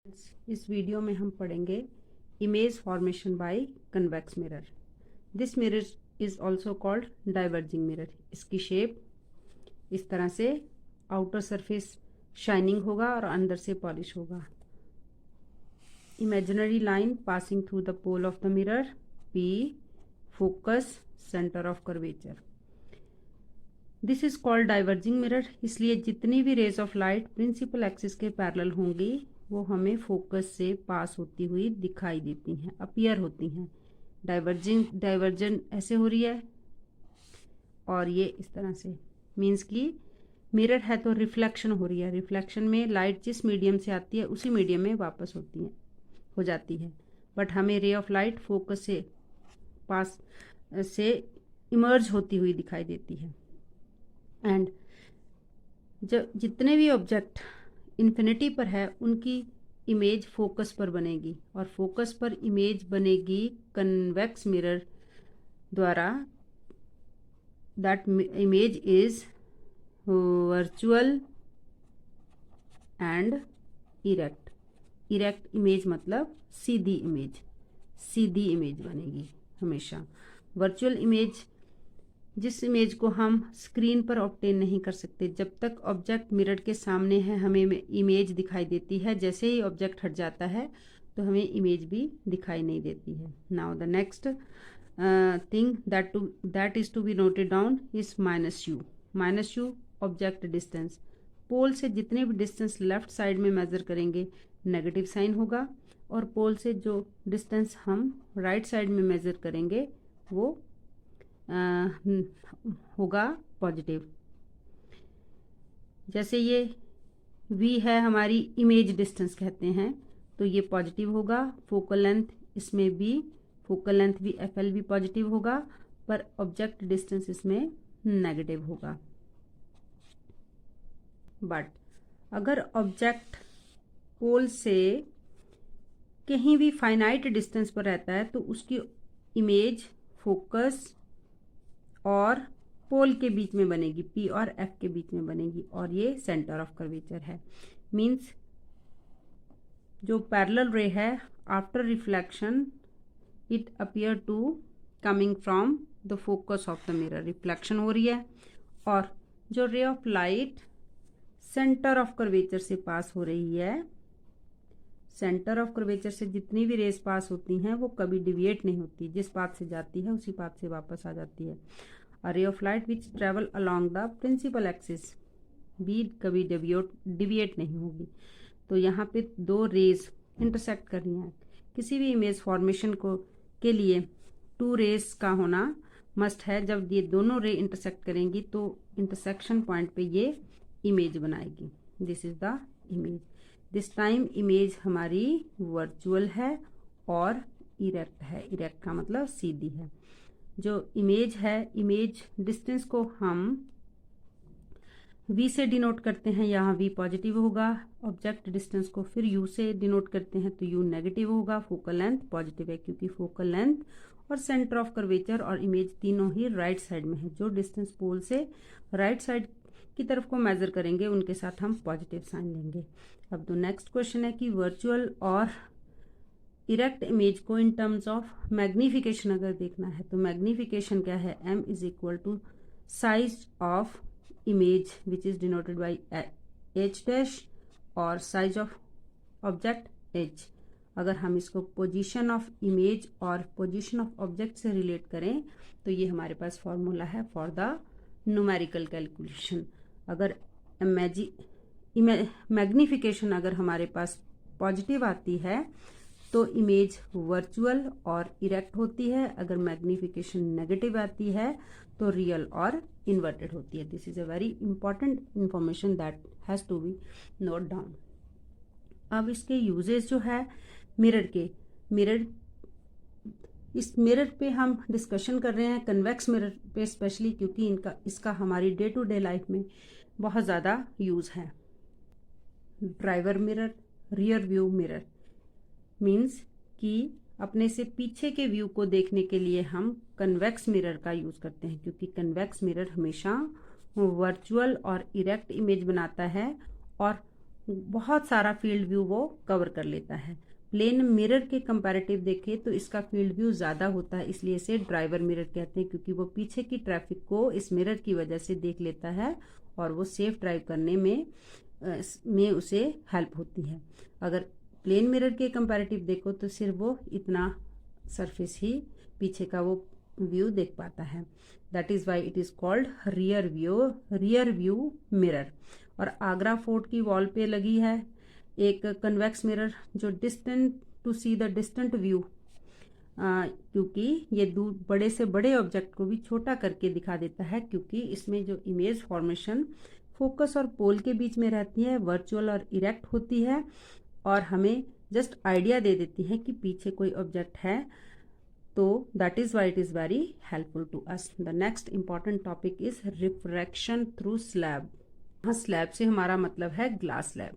इस वीडियो में हम पढ़ेंगे image formation by convex mirror. This mirror is also called diverging mirror. इसकी शेप इस तरह से, आउटर सरफेस शाइनिंग होगा और अंदर से पॉलिश होगा। Imaginary line passing through the pole of the mirror, P focus centre of curvature. This is called diverging mirror. इसलिए जितनी भी rays of light principal axis के पैरेलल होंगी वो हमें फोकस से पास होती हुई दिखाई देती हैं, अपीयर होती हैं। डाइवर्जन ऐसे हो रही है और ये इस तरह से, मीन्स कि मिरर है तो रिफ्लेक्शन हो रही है। रिफ्लेक्शन में लाइट जिस मीडियम से आती है उसी मीडियम में वापस हो जाती है। बट हमें रे ऑफ लाइट फोकस से पास से इमर्ज होती हुई दिखाई देती है। एंड जब जितने भी ऑब्जेक्ट इन्फिनिटी पर है उनकी इमेज फोकस पर बनेगी और फोकस पर इमेज बनेगी कन्वेक्स मिरर द्वारा। That image is virtual and erect. Erect image मतलब सीधी इमेज बनेगी हमेशा। वर्चुअल इमेज, जिस इमेज को हम स्क्रीन पर ऑब्टेन नहीं कर सकते। जब तक ऑब्जेक्ट मिरर के सामने है हमें इमेज दिखाई देती है, जैसे ही ऑब्जेक्ट हट जाता है तो हमें इमेज भी दिखाई नहीं देती है। Now the next thing that is to be noted down is -u। -u object distance. Pole से जितने भी डिस्टेंस लेफ्ट साइड में मेजर करेंगे नेगेटिव साइन होगा, और पोल से जो डिस्टेंस हम राइट साइड में मेजर करेंगे वो होगा पॉजिटिव। जैसे ये v है हमारी इमेज डिस्टेंस कहते हैं, तो ये पॉजिटिव होगा। फोकल लेंथ इसमें भी, फोकल लेंथ भी FL भी पॉजिटिव होगा, पर ऑब्जेक्ट डिस्टेंस इसमें नेगेटिव होगा। बट अगर ऑब्जेक्ट पोल से कहीं भी फाइनाइट डिस्टेंस पर रहता है तो उसकी इमेज फोकस और पोल के बीच में बनेगी, P और F के बीच में बनेगी, और ये सेंटर ऑफ कर्वेचर है। मीन्स जो पैरेलल रे है after reflection it appear to coming from the focus of the mirror. Reflection हो रही है और जो ray of light centre of curvature से पास हो रही है, सेंटर ऑफ कर्वेचर से जितनी भी रेस पास होती हैं वो कभी डिविएट नहीं होती। जिस पाथ से जाती है उसी पाथ से वापस आ जाती है। A ray of light which travel along the principal axis भी कभी डिविएट नहीं होगी। तो यहाँ पे दो रेज इंटरसेक्ट कर रही हैं। किसी भी इमेज फॉर्मेशन के लिए टू रेस का होना मस्ट है। जब ये दोनों रे इंटरसेक्ट करेंगी तो इंटरसेक्शन पॉइंट पे ये इमेज बनाएगी। This is the image. This time image हमारी वर्चुअल है और इरेक्ट है। इरेक्ट का मतलब सीधी है। जो इमेज है, इमेज डिस्टेंस को हम v से डिनोट करते हैं, यहाँ v पॉजिटिव होगा। ऑब्जेक्ट डिस्टेंस को फिर u से डिनोट करते हैं तो u नेगेटिव होगा। फोकल लेंथ पॉजिटिव है क्योंकि फोकल लेंथ और सेंटर ऑफ कर्वेचर और इमेज तीनों ही राइट साइड में है। जो डिस्टेंस पोल से राइट साइड की तरफ को मेजर करेंगे उनके साथ हम पॉजिटिव साइन लेंगे। अब तो नेक्स्ट क्वेश्चन है कि वर्चुअल और इरेक्ट इमेज को इन टर्म्स ऑफ मैग्निफिकेशन अगर देखना है तो मैग्निफिकेशन क्या है, m is equal to size of image which is denoted by h dash और साइज ऑफ ऑब्जेक्ट h। अगर हम इसको पोजीशन ऑफ इमेज और पोजीशन ऑफ ऑब्जेक्ट से रिलेट करें तो ये हमारे पास फॉर्मूला है फॉर द न्यूमेरिकल कैलकुलेशन। अगर मैग्निफिकेशन अगर हमारे पास पॉजिटिव आती है तो इमेज वर्चुअल और इरेक्ट होती है। अगर मैग्निफिकेशन नेगेटिव आती है तो रियल और इन्वर्टेड होती है। This is a very important information that has to be note down. अब इसके यूजेस जो है इस मिरर पे हम डिस्कशन कर रहे हैं कन्वेक्स मिरर पे स्पेशली, क्योंकि इसका हमारी डे टू डे लाइफ में बहुत ज़्यादा यूज़ है। Driver mirror, rear view mirror means कि अपने से पीछे के व्यू को देखने के लिए हम कन्वेक्स मिरर का यूज़ करते हैं, क्योंकि कन्वेक्स मिरर हमेशा वर्चुअल और इरेक्ट इमेज बनाता है और बहुत सारा फील्ड व्यू वो कवर कर लेता है। प्लेन मिरर के कंपैरेटिव देखें तो इसका फील्ड व्यू ज़्यादा होता है, इसलिए इसे ड्राइवर मिरर कहते हैं, क्योंकि वो पीछे की ट्रैफिक को इस मिरर की वजह से देख लेता है और वो सेफ ड्राइव करने में उसे हेल्प होती है। अगर प्लेन मिरर के कंपैरेटिव देखो तो सिर्फ वो इतना सरफेस ही पीछे का वो व्यू देख पाता है। That is why it is called rear view mirror. और आगरा फोर्ट की वॉल पे लगी है एक कन्वेक्स मिरर जो distant to see the distant view, क्योंकि ये बड़े से बड़े ऑब्जेक्ट को भी छोटा करके दिखा देता है, क्योंकि इसमें जो इमेज फॉर्मेशन फोकस और पोल के बीच में रहती है वर्चुअल और इरेक्ट होती है और हमें जस्ट आइडिया दे देती है कि पीछे कोई ऑब्जेक्ट है। तो that is why it is very helpful to us. The next important topic is refraction through slab. हाँ, स्लैब से हमारा मतलब है glass slab.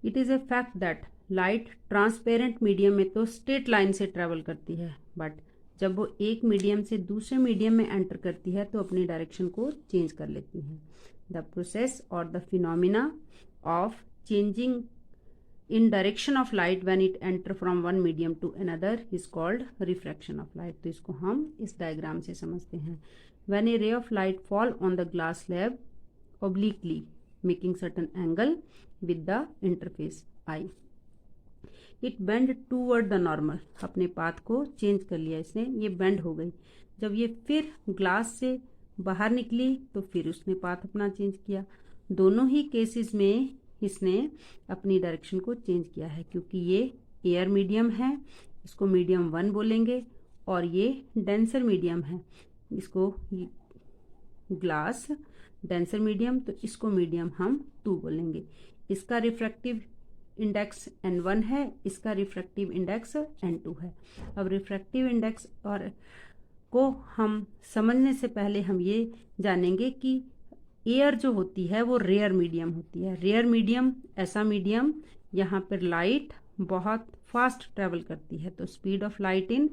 It is a fact that light transparent medium में तो स्ट्रेट लाइन से ट्रेवल करती है, बट जब वो एक मीडियम से दूसरे मीडियम में एंटर करती है तो अपनी डायरेक्शन को चेंज कर लेती है। द प्रोसेस और the phenomena of changing in direction of light when it enter from one medium to another is called refraction of light। तो इसको हम इस डायग्राम से समझते हैं। when a ray of light fall on the glass slab obliquely making certain angle with the interface I, it bend toward the normal। अपने path को change कर लिया इसने, ये बेंड हो गई। जब ये फिर ग्लास से बाहर निकली तो फिर उसने पाथ अपना चेंज किया। दोनों ही केसेस में इसने अपनी डायरेक्शन को चेंज किया है, क्योंकि ये एयर मीडियम है, इसको मीडियम 1 बोलेंगे, और ये डेंसर मीडियम है, इसको ग्लास डेंसर मीडियम, तो इसको मीडियम हम 2 बोलेंगे। इसका रिफ्रैक्टिव इंडेक्स N1 है, इसका रिफ्रैक्टिव इंडेक्स N2 है। अब रिफ्रैक्टिव इंडेक्स और को हम समझने से पहले हम ये जानेंगे कि एयर जो होती है वो रेयर मीडियम होती है। रेयर मीडियम ऐसा मीडियम यहाँ पर लाइट बहुत फास्ट ट्रेवल करती है। तो speed of light in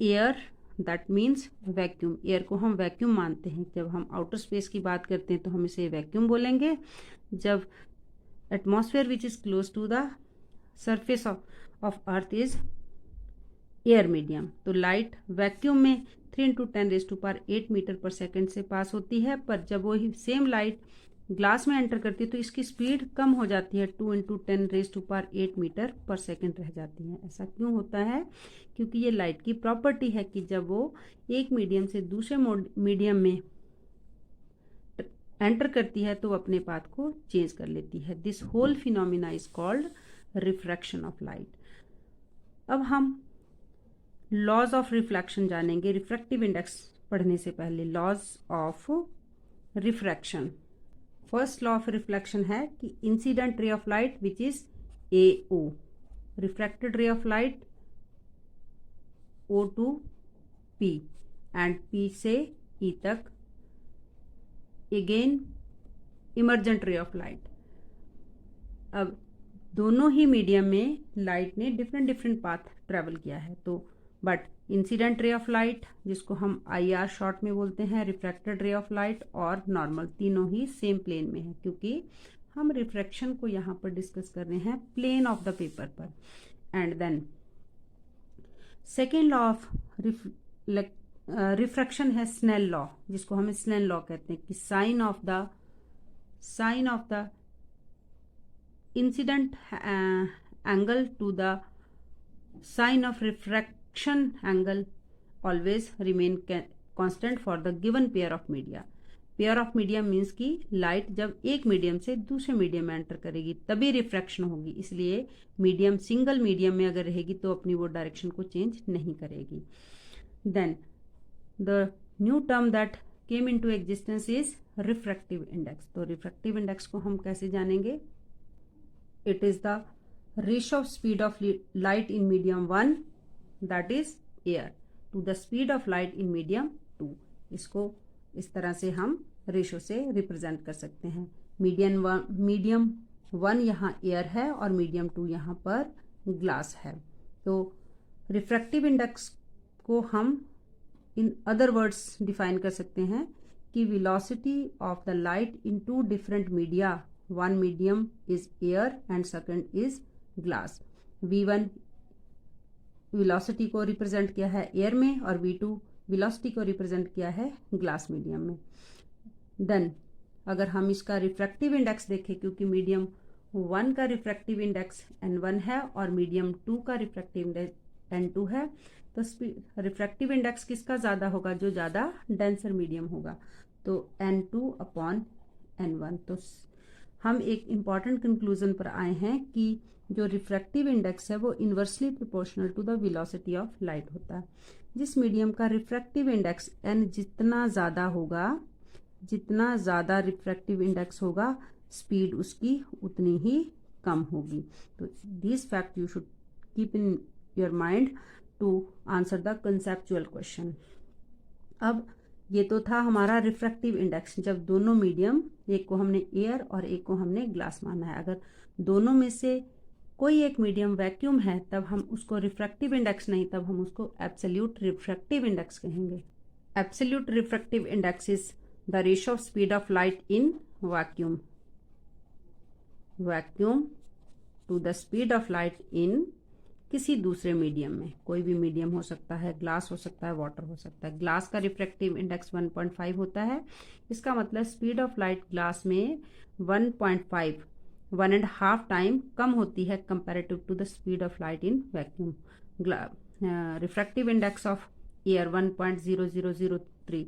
air that means vacuum. Air को हम वैक्यूम मानते हैं। जब हम आउटर स्पेस की बात करते हैं तो हम इसे वैक्यूम बोलेंगे। जब atmosphere which is close to the surface of earth is air medium. तो लाइट वैक्यूम में 3 × 10⁸ मीटर पर सेकेंड से पास होती है, पर जब वो सेम लाइट ग्लास में एंटर करती है तो इसकी स्पीड कम हो जाती है, 2 × 10⁸ मीटर पर सेकेंड रह जाती है। ऐसा क्यों होता है? क्योंकि ये लाइट की प्रॉपर्टी है कि जब वो एक मीडियम से दूसरे मीडियम में एंटर करती है तो वो अपने पाथ को चेंज कर लेती है। This whole phenomena is called refraction of light. अब हम लॉज ऑफ रिफ्लेक्शन जानेंगे रिफ्रैक्टिव इंडेक्स पढ़ने से पहले। Laws of refraction, first law of reflection है कि incident ray of light which is AO, refracted ray of light O to P and P से E तक again emergent ray of light. अब दोनों ही मीडियम में लाइट ने different path travel किया है, तो but incident ray of light जिसको हम IR शॉर्ट में बोलते हैं, रिफ्रैक्टेड रे ऑफ लाइट और नॉर्मल, तीनों ही सेम प्लेन में है, क्योंकि हम रिफ्रैक्शन को यहाँ पर डिस्कस कर रहे हैं प्लेन ऑफ द पेपर पर। And then second law of refraction है स्नेल लॉ, जिसको हम स्नेल लॉ कहते हैं कि sine of the incident angle to the sine of refraction angle always remain constant for the given pair of media. Pair of medium means कि light जब एक medium से दूसरे मीडियम में एंटर करेगी तभी रिफ्रैक्शन होगी, इसलिए मीडियम सिंगल मीडियम में अगर रहेगी तो अपनी वो डायरेक्शन को चेंज नहीं करेगी। Then the new term that came into existence is refractive index. तो रिफ्रैक्टिव इंडेक्स को हम कैसे जानेंगे? It is the ratio of speed of light in medium 1 that is air to the speed of light in medium 2। इसको इस तरह से हम रेशो से रिप्रेजेंट कर सकते हैं। मीडियम 1 यहाँ एयर है और मीडियम 2 यहाँ पर ग्लास है। तो रिफ्रैक्टिव इंडेक्स को हम इन अदर वर्ड्स डिफाइन कर सकते हैं कि velocity of the light in 2 different media one medium is air and second is glass. v1 velocity को रिप्रेजेंट किया है एयर में और v2 वेलोसिटी को रिप्रेजेंट किया है ग्लास मीडियम में. देन अगर हम इसका रिफ्रैक्टिव इंडेक्स देखें, क्योंकि मीडियम 1 का रिफ्रैक्टिव इंडेक्स n1 है और मीडियम 2 का रिफ्रैक्टिव इंडेक्स n2 है, तो रिफ्रैक्टिव इंडेक्स किसका ज़्यादा होगा? जो ज़्यादा डेंसर मीडियम होगा, तो n2 अपॉन n1. तो हम एक इम्पॉर्टेंट कंक्लूजन पर आए हैं कि जो रिफ्रैक्टिव इंडेक्स है वो inversely proportional to the velocity of light होता है. जिस मीडियम का रिफ्रैक्टिव इंडेक्स n जितना ज़्यादा होगा, जितना ज़्यादा रिफ्रैक्टिव इंडेक्स होगा, स्पीड उसकी उतनी ही कम होगी. तो this fact you should keep in your mind to answer the conceptual question. अब ये तो था हमारा रिफ्रैक्टिव इंडेक्स, जब दोनों मीडियम, एक को हमने एयर और एक को हमने ग्लास माना है. अगर दोनों में से कोई एक मीडियम वैक्यूम है तब हम उसको रिफ्रैक्टिव इंडेक्स नहीं, तब हम उसको एब्सोल्यूट रिफ्रैक्टिव इंडेक्स कहेंगे. Absolute refractive index is the ratio of speed of light in vacuum to the speed of light in किसी दूसरे मीडियम में. कोई भी मीडियम हो सकता है, ग्लास हो सकता है, वाटर हो सकता है. ग्लास का रिफ्रैक्टिव इंडेक्स 1.5 होता है. इसका मतलब स्पीड ऑफ लाइट ग्लास में 1.5 टाइम कम होती है comparative to the speed of light in vacuum. Refractive index of air 1.0003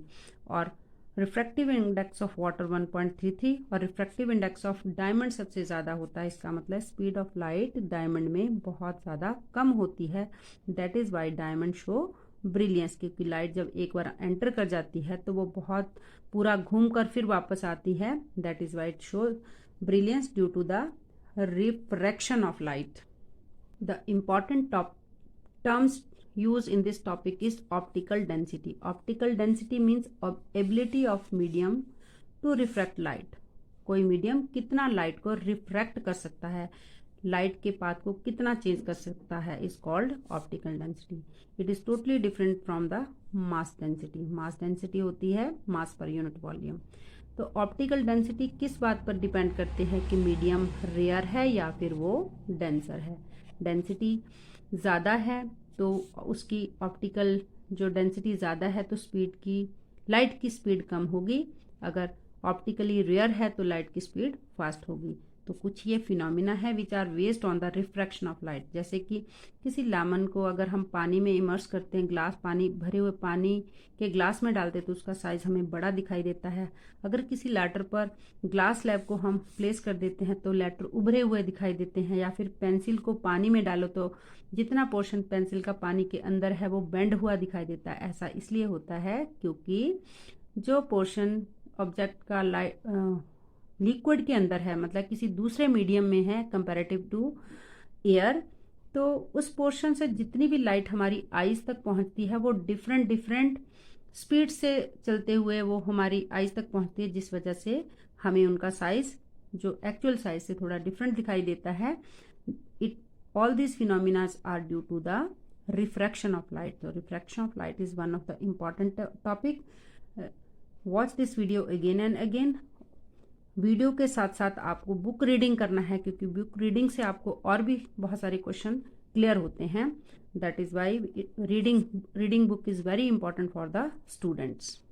और रिफ्रैक्टिव इंडेक्स ऑफ वाटर 1.33 और रिफ्रैक्टिव इंडेक्स ऑफ डायमंड सबसे ज़्यादा होता है. इसका मतलब स्पीड ऑफ लाइट डायमंड में बहुत ज़्यादा कम होती है. That is Y diamond show brilliance, क्योंकि लाइट जब एक बार एंटर कर जाती है तो वो बहुत पूरा घूम कर फिर वापस आती है. That is why it show brilliance due to the refraction of light. The important terms used in this topic is optical density. Optical density means ability of medium to refract light. कोई medium कितना light को refract कर सकता है, light के path को कितना change कर सकता है, is called optical density. It is totally different from the mass density. Mass density होती है मास पर यूनिट वॉल्यूम. तो ऑप्टिकल डेंसिटी किस बात पर डिपेंड करते हैं कि मीडियम रेयर है या फिर वो डेंसर है. डेंसिटी ज़्यादा है तो उसकी ऑप्टिकल जो डेंसिटी ज़्यादा है तो स्पीड की, लाइट की स्पीड कम होगी. अगर ऑप्टिकली रेयर है तो लाइट की स्पीड फास्ट होगी. तो कुछ ये फिनोमिना है which are based on the refraction of light. जैसे कि किसी लेमन को अगर हम पानी में इमर्स करते हैं, ग्लास पानी भरे हुए पानी के ग्लास में डालते तो उसका साइज हमें बड़ा दिखाई देता है. अगर किसी लैटर पर ग्लास स्लैब को हम प्लेस कर देते हैं तो लैटर उभरे हुए दिखाई देते हैं. या फिर पेंसिल को पानी में डालो तो जितना पोर्शन पेंसिल का पानी के अंदर है वो बेंड हुआ दिखाई देता है. ऐसा इसलिए होता है क्योंकि जो पोर्शन ऑब्जेक्ट का लाइट लिक्विड के अंदर है, मतलब किसी दूसरे मीडियम में है कंपैरेटिव टू एयर, तो उस पोर्शन से जितनी भी लाइट हमारी आईज तक पहुंचती है वो डिफरेंट स्पीड से चलते हुए वो हमारी आईज तक पहुंचती है, जिस वजह से हमें उनका साइज जो एक्चुअल साइज से थोड़ा डिफरेंट दिखाई देता है. It all these phenomenas are due to the refraction of light. तो refraction of light is one of the important topic. Watch this video again and again. Video के साथ साथ आपको बुक रीडिंग करना है, क्योंकि बुक रीडिंग से आपको और भी बहुत सारे क्वेश्चन क्लियर होते हैं. That is Y reading book is very important for the students.